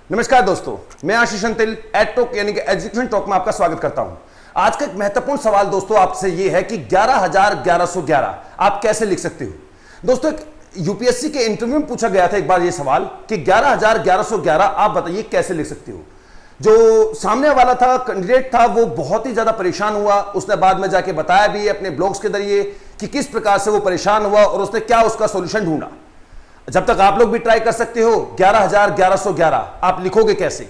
नमस्कार दोस्तों, मैं आशीष अंतिल एडटॉक यानी कि एजुकेशन टॉक में आपका स्वागत करता हूं। आज का एक महत्वपूर्ण सवाल दोस्तों आपसे यह है कि 11,1111 आप कैसे लिख सकते हो। दोस्तों, एक यूपीएससी के इंटरव्यू में पूछा गया था एक बार यह सवाल कि 11,1111 आप बताइए कैसे लिख सकते हो। जो सामने वाला था, कैंडिडेट था, वो बहुत ही ज्यादा परेशान हुआ। उसने बाद में जाके बताया भी अपने ब्लॉग्स के जरिए कि किस प्रकार से वो परेशान हुआ और उसने क्या उसका सोल्यूशन ढूंढा। जब तक आप लोग भी ट्राई कर सकते हो, 11,1111 आप लिखोगे कैसे,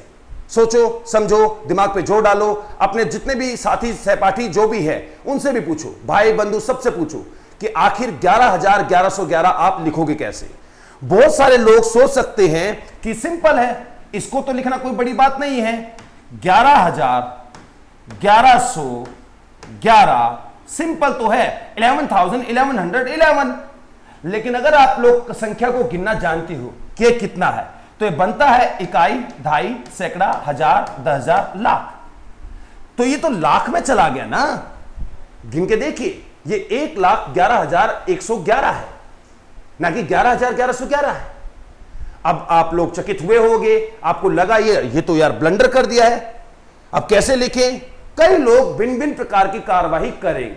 सोचो, समझो, दिमाग पे जोर डालो। अपने जितने भी साथी सहपाठी जो भी है उनसे भी पूछो, भाई बंधु सबसे पूछो कि आखिर 11,1111 आप लिखोगे कैसे। बहुत सारे लोग सोच सकते हैं कि सिंपल है, इसको तो लिखना कोई बड़ी बात नहीं है। 11,1111 सिंपल तो है, 11,1111। लेकिन अगर आप लोग संख्या को गिनना जानती हो कि ये कितना है, तो ये बनता है इकाई, दहाई, सैकड़ा, हजार, 10,000, लाख। तो ये तो लाख में चला गया ना। गिन के देखिए, ये 1,11,111 है, ना कि 11,1111 है। अब आप लोग चकित हुए होंगे, आपको लगा ये तो यार ब्लंडर कर दिया है, अब कैसे लिखें। कई लोग भिन्न भिन्न प्रकार की कार्यवाही करेंगे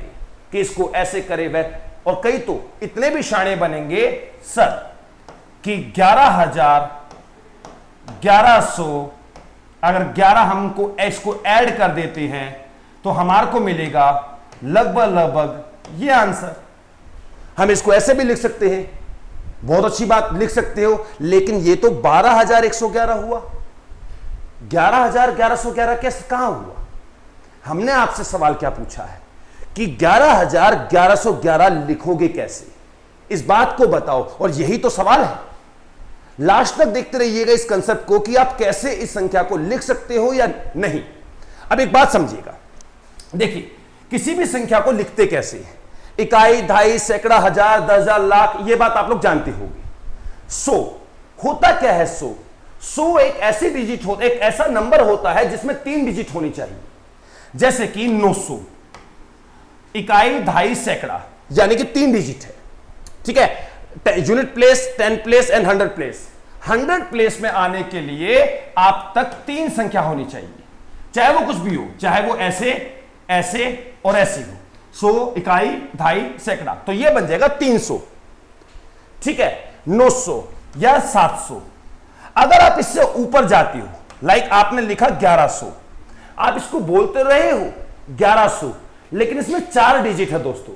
कि इसको ऐसे करे वह, और कई तो इतने भी शाणे बनेंगे सर कि 11,1100 अगर 11 हमको इसको ऐड कर देते हैं तो हमारे को मिलेगा लगभग ये आंसर। हम इसको ऐसे भी लिख सकते हैं, बहुत अच्छी बात लिख सकते हो, लेकिन ये तो 12,111 हुआ। 11,1111 कैसे, कहां हुआ। हमने आपसे सवाल क्या पूछा है कि 11,1111 लिखोगे कैसे, इस बात को बताओ, और यही तो सवाल है। लास्ट तक देखते रहिएगा इस कंसेप्ट को कि आप कैसे इस संख्या को लिख सकते हो या नहीं। अब एक बात समझिएगा, देखिए किसी भी संख्या को लिखते कैसे हैं। इकाई, दहाई, सैकड़ा, हजार, 10,000, लाख, ये बात आप लोग जानते होंगे। 100 होता क्या है। 100 एक ऐसी डिजिट होता, एक ऐसा नंबर होता है जिसमें 3 डिजिट होनी चाहिए। जैसे कि 900 इकाई, दहाई, सैकड़ा, यानी कि 3 डिजिट है, ठीक है। Unit place, 10 place and 100 place. 100 place में आने के लिए आप तक 3 संख्या होनी चाहिए, चाहे वो कुछ भी हो, चाहे वो ऐसे, ऐसे और ऐसे हो। 100 इकाई, दहाई, सैकड़ा, तो ये बन जाएगा 300, ठीक है। 900 या 700। अगर आप इससे ऊपर जाती हो, लाइक आपने लिखा 1100, आप इसको बोलते रहे हो 1100, लेकिन इसमें 4 डिजिट है दोस्तों,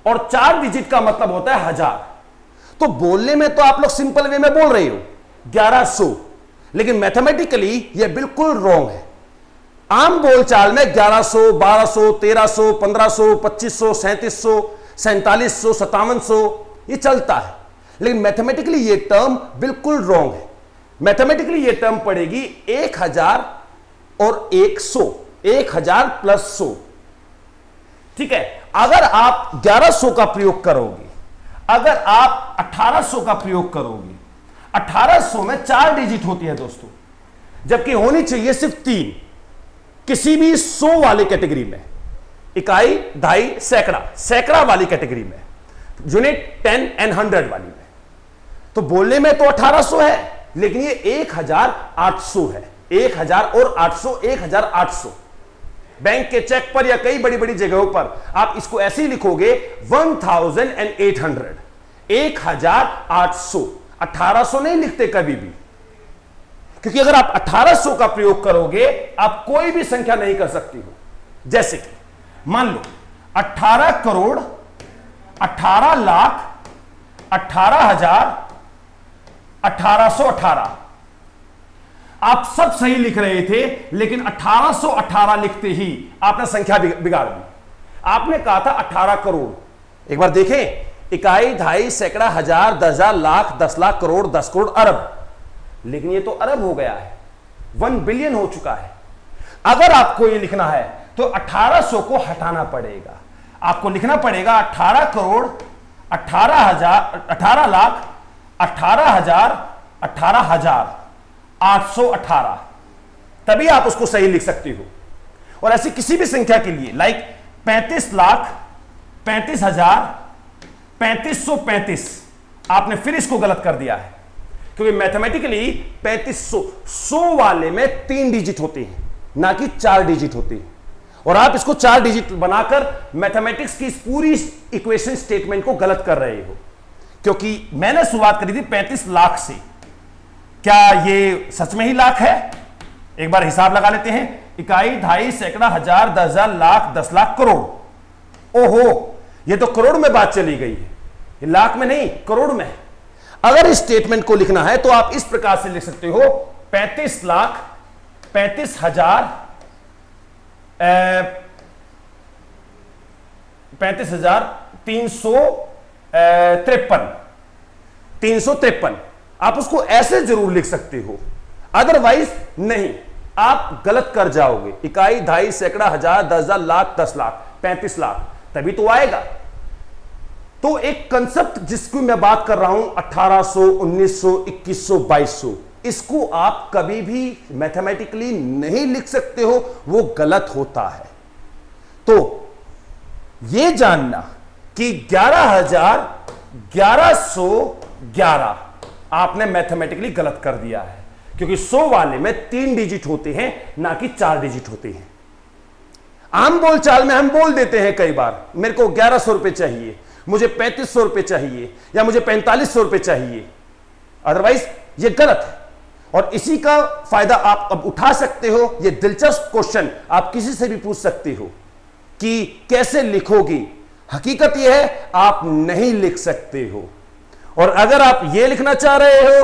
और 4 डिजिट का मतलब होता है 1000। तो बोलने में तो आप लोग सिंपल वे में बोल रहे हो 1100, लेकिन मैथमेटिकली यह बिल्कुल रॉन्ग है। आम बोलचाल में 1100, 1200, 1300, 1500, 2500, 3700, 4700, 5700 ये चलता है, लेकिन मैथमेटिकली यह टर्म बिल्कुल रॉन्ग है। मैथमेटिकली यह टर्म पड़ेगी 1000 और 100, 1000 प्लस 100, ठीक है। अगर आप 1100 का प्रयोग करोगे, अगर आप 1800 का प्रयोग करोगे, 1800 में 4 डिजिट होती है दोस्तों, जबकि होनी चाहिए सिर्फ 3। किसी भी 100 वाली कैटेगरी में, इकाई, दहाई, सैकड़ा, सैकड़ा वाली कैटेगरी में, यूनिट, 10 एंड 100 वाली में, तो बोलने में तो 1800 है, लेकिन ये 1800 है। 1000 और 800, 1800। बैंक के चेक पर या कई बड़ी बड़ी जगहों पर आप इसको ऐसे ही लिखोगे 1800, 1800। 1800 नहीं लिखते कभी भी, क्योंकि अगर आप 1800 का प्रयोग करोगे आप कोई भी संख्या नहीं कर सकती हो। जैसे कि मान लो 18 करोड़, 18 लाख, 18,000, 1818। आप सब सही लिख रहे थे, लेकिन 1818 लिखते ही आपने संख्या बिगाड़ दी। आपने कहा था 18 करोड़। एक बार देखें, इकाई, दहाई, सैकड़ा, हजार, 10,000, लाख, 10 लाख, करोड़, 10 करोड़, अरब, लेकिन ये तो अरब हो गया है, 1 बिलियन हो चुका है। अगर आपको ये लिखना है तो 1800 को हटाना पड़ेगा। आपको लिखना पड़ेगा 18 करोड़, 18,000, 18 लाख, 18,000, 18,000, 818, तभी आप उसको सही लिख सकती हो। और ऐसी किसी भी संख्या के लिए, लाइक 35 लाख, 35,000, 3535, आपने फिर इसको गलत कर दिया है। क्योंकि मैथमेटिकली 3500 100 वाले में 3 डिजिट होते हैं, ना कि 4 डिजिट होते हैं। और आप इसको 4 डिजिट बनाकर मैथमेटिक्स की इस पूरी इक्वेशन स्टेटमेंट को गलत कर रहे हो, क्योंकि मैंने शुरुआत करी थी 35 लाख से। क्या ये सच में ही लाख है? एक बार हिसाब लगा लेते हैं। इकाई, ढाई, सैकड़ा, हजार, 10,000, लाख, 10 लाख, करोड़। ओहो, ये तो करोड़ में बात चली गई है, ये लाख में नहीं करोड़ में है। अगर इस स्टेटमेंट को लिखना है तो आप इस प्रकार से लिख सकते हो 35 लाख 35,353 आप उसको ऐसे जरूर लिख सकते हो, अदरवाइज नहीं, आप गलत कर जाओगे। इकाई, ढाई, सैकड़ा, हजार, 10,000, लाख, 10 लाख, 35 लाख, तभी तो आएगा। तो एक कंसेप्ट जिसकी मैं बात कर रहा हूं 1800, 1900, 2100, 2200, इसको आप कभी भी मैथमेटिकली नहीं लिख सकते हो, वो गलत होता है। तो यह जानना कि 11,1111 आपने मैथमेटिकली गलत कर दिया है, क्योंकि 100 वाले में 3 डिजिट होते हैं, ना कि 4 डिजिट होते हैं। आम बोलचाल में हम बोल देते हैं कई बार, मेरे को 1100 रुपए चाहिए, मुझे 3500 रुपए चाहिए, या मुझे 4500 रुपए चाहिए, अदरवाइज ये गलत है। और इसी का फायदा आप अब उठा सकते हो। ये दिलचस्प क्वेश्चन आप किसी से भी पूछ सकते हो कि कैसे लिखोगी। हकीकत यह है आप नहीं लिख सकते हो। और अगर आप ये लिखना चाह रहे हो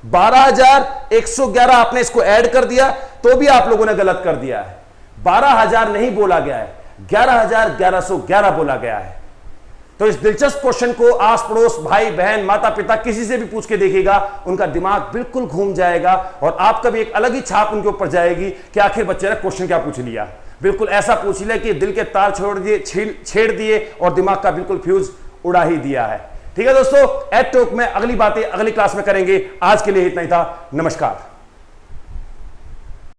12,111 आपने इसको ऐड कर दिया, तो भी आप लोगों ने गलत कर दिया है। 12,000 नहीं बोला गया है, 11,1111 बोला गया है। तो इस दिलचस्प क्वेश्चन को आस पड़ोस, भाई बहन, माता पिता, किसी से भी पूछ के देखिएगा, उनका दिमाग बिल्कुल घूम जाएगा और आपका भी एक अलग ही छाप उनके ऊपर जाएगी कि आखिर बच्चे ने क्वेश्चन क्या पूछ लिया। बिल्कुल ऐसा पूछ लिया कि दिल के तार छोड़ दिए, छेड़ दिए और दिमाग का बिल्कुल फ्यूज उड़ा ही दिया है। ठीक है दोस्तों, एड टॉक में अगली बातें अगली क्लास में करेंगे। आज के लिए इतना ही था। नमस्कार।